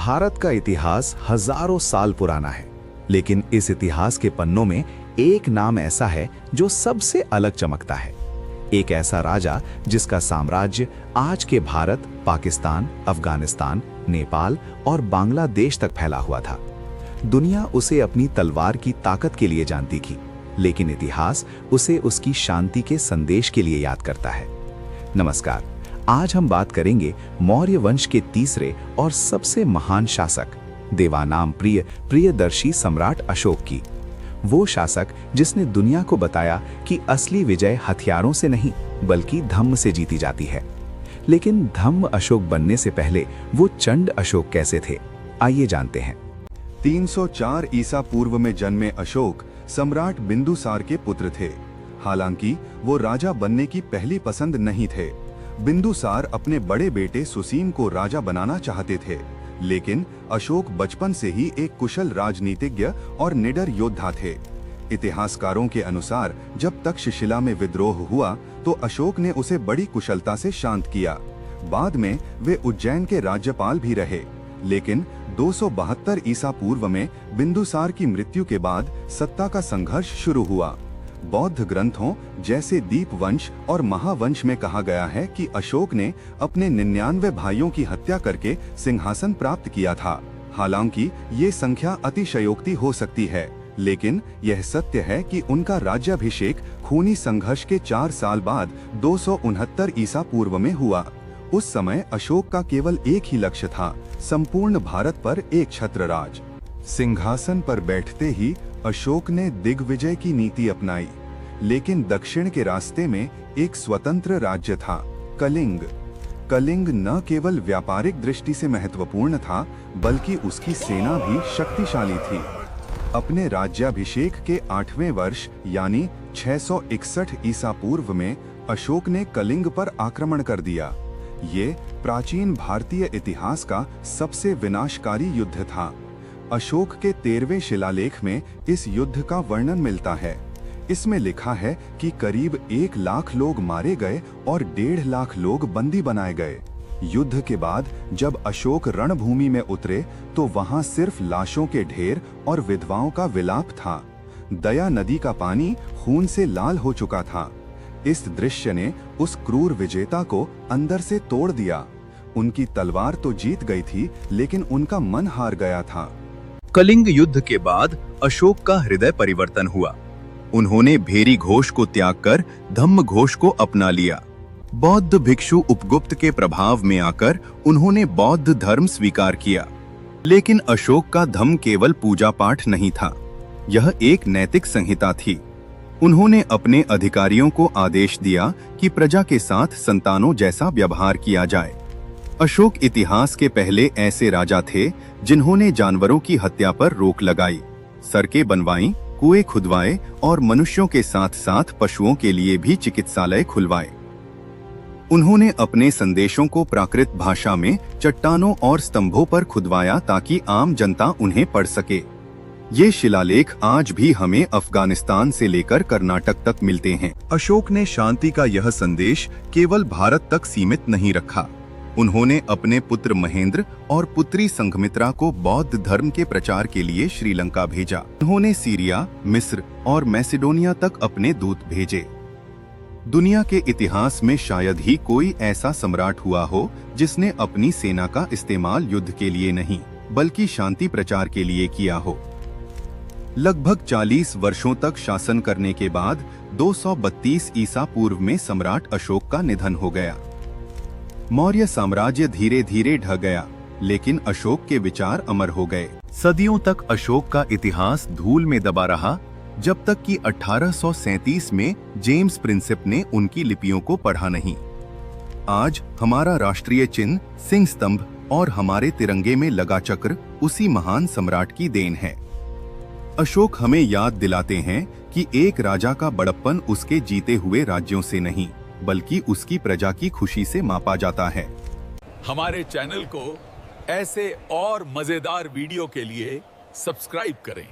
भारत का इतिहास हजारों साल पुराना है, लेकिन इस इतिहास के पन्नों में एक नाम ऐसा है जो सबसे अलग चमकता है। एक ऐसा राजा जिसका साम्राज्य आज के भारत, पाकिस्तान, अफगानिस्तान, नेपाल और बांग्लादेश तक फैला हुआ था। दुनिया उसे अपनी तलवार की ताकत के लिए जानती थी, लेकिन इतिहास उसे उसकी शांति के संदेश के लिए याद करता है। नमस्कार, आज हम बात करेंगे मौर्य वंश के तीसरे और सबसे महान शासक, देवानाम प्रियदर्शी सम्राट अशोक की। वो शासक जिसने दुनिया को बताया कि असली विजय हथियारों से नहीं बल्कि धम्म से जीती जाती है। लेकिन धम्म अशोक बनने से पहले वो चंड अशोक कैसे थे, आइए जानते हैं। 304 ईसा पूर्व में जन्मे अशोक सम्राट बिंदुसार के पुत्र थे। हालांकि वो राजा बनने की पहली पसंद नहीं थे। बिंदुसार अपने बड़े बेटे सुसीम को राजा बनाना चाहते थे, लेकिन अशोक बचपन से ही एक कुशल राजनीतिज्ञ और निडर योद्धा थे। इतिहासकारों के अनुसार जब तक्षशिला में विद्रोह हुआ तो अशोक ने उसे बड़ी कुशलता से शांत किया। बाद में वे उज्जैन के राज्यपाल भी रहे, लेकिन 272 ईसा पूर्व में बिंदुसार की मृत्यु के बाद सत्ता का संघर्ष शुरू हुआ। बौद्ध ग्रंथों जैसे दीपवंश और महावंश में कहा गया है कि अशोक ने अपने 99 भाइयों की हत्या करके सिंहासन प्राप्त किया था। हालांकि ये संख्या अतिशयोक्ति हो सकती है, लेकिन यह सत्य है कि उनका राज्याभिषेक खूनी संघर्ष के 4 साल बाद 269 ईसा पूर्व में हुआ। उस समय अशोक का केवल एक ही लक्ष्य था, संपूर्ण भारत पर एक छत्र राज। सिंहासन पर बैठते ही अशोक ने दिग्विजय की नीति अपनाई, लेकिन दक्षिण के रास्ते में एक स्वतंत्र राज्य था, कलिंग। कलिंग न केवल व्यापारिक दृष्टि से महत्वपूर्ण था, बल्कि उसकी सेना भी शक्तिशाली थी। अपने राज्याभिषेक के 8वें वर्ष यानी 661 ईसा पूर्व में अशोक ने कलिंग पर आक्रमण कर दिया। ये प्राचीन भारतीय इतिहास का सबसे विनाशकारी युद्ध था। अशोक के 13वें शिलालेख में इस युद्ध का वर्णन मिलता है। इसमें लिखा है कि करीब 1 लाख लोग मारे गए और 1.5 लाख लोग बंदी बनाए गए। युद्ध के बाद जब अशोक रणभूमि में उतरे तो वहां सिर्फ लाशों के ढेर और विधवाओं का विलाप था। दया नदी का पानी खून से लाल हो चुका था। इस दृश्य ने उस क्रूर विजेता को अंदर से तोड़ दिया। उनकी तलवार तो जीत गई थी, लेकिन उनका मन हार गया था। कलिंग युद्ध के बाद अशोक का हृदय परिवर्तन हुआ। उन्होंने भेरी घोष को त्याग कर धम्म घोष को अपना लिया। बौद्ध भिक्षु उपगुप्त के प्रभाव में आकर उन्होंने बौद्ध धर्म स्वीकार किया। लेकिन अशोक का धम्म केवल पूजा पाठ नहीं था, यह एक नैतिक संहिता थी। उन्होंने अपने अधिकारियों को आदेश दिया कि प्रजा के साथ संतानों जैसा व्यवहार किया जाए। अशोक इतिहास के पहले ऐसे राजा थे जिन्होंने जानवरों की हत्या पर रोक लगाई, सड़कें बनवाईं, कुएं खुदवाए और मनुष्यों के साथ साथ पशुओं के लिए भी चिकित्सालय खुलवाए। उन्होंने अपने संदेशों को प्राकृत भाषा में चट्टानों और स्तंभों पर खुदवाया ताकि आम जनता उन्हें पढ़ सके। ये शिलालेख आज भी हमें अफगानिस्तान से लेकर कर्नाटक तक मिलते हैं। अशोक ने शांति का यह संदेश केवल भारत तक सीमित नहीं रखा। उन्होंने अपने पुत्र महेंद्र और पुत्री संघमित्रा को बौद्ध धर्म के प्रचार के लिए श्रीलंका भेजा। उन्होंने सीरिया, मिस्र और मैसेडोनिया तक अपने दूत भेजे। दुनिया के इतिहास में शायद ही कोई ऐसा सम्राट हुआ हो जिसने अपनी सेना का इस्तेमाल युद्ध के लिए नहीं बल्कि शांति प्रचार के लिए किया हो। लगभग 40 वर्षों तक शासन करने के बाद 232 ईसा पूर्व में सम्राट अशोक का निधन हो गया। मौर्य साम्राज्य धीरे धीरे ढह गया, लेकिन अशोक के विचार अमर हो गए। सदियों तक अशोक का इतिहास धूल में दबा रहा, जब तक कि 1837 में जेम्स प्रिंसेप ने उनकी लिपियों को पढ़ा नहीं। आज हमारा राष्ट्रीय चिन्ह सिंह स्तंभ और हमारे तिरंगे में लगा चक्र उसी महान सम्राट की देन है। अशोक हमें याद दिलाते हैं कि एक राजा का बड़प्पन उसके जीते हुए राज्यों से नहीं बल्कि उसकी प्रजा की खुशी से मापा जाता है। हमारे चैनल को ऐसे और मजेदार वीडियो के लिए सब्सक्राइब करें।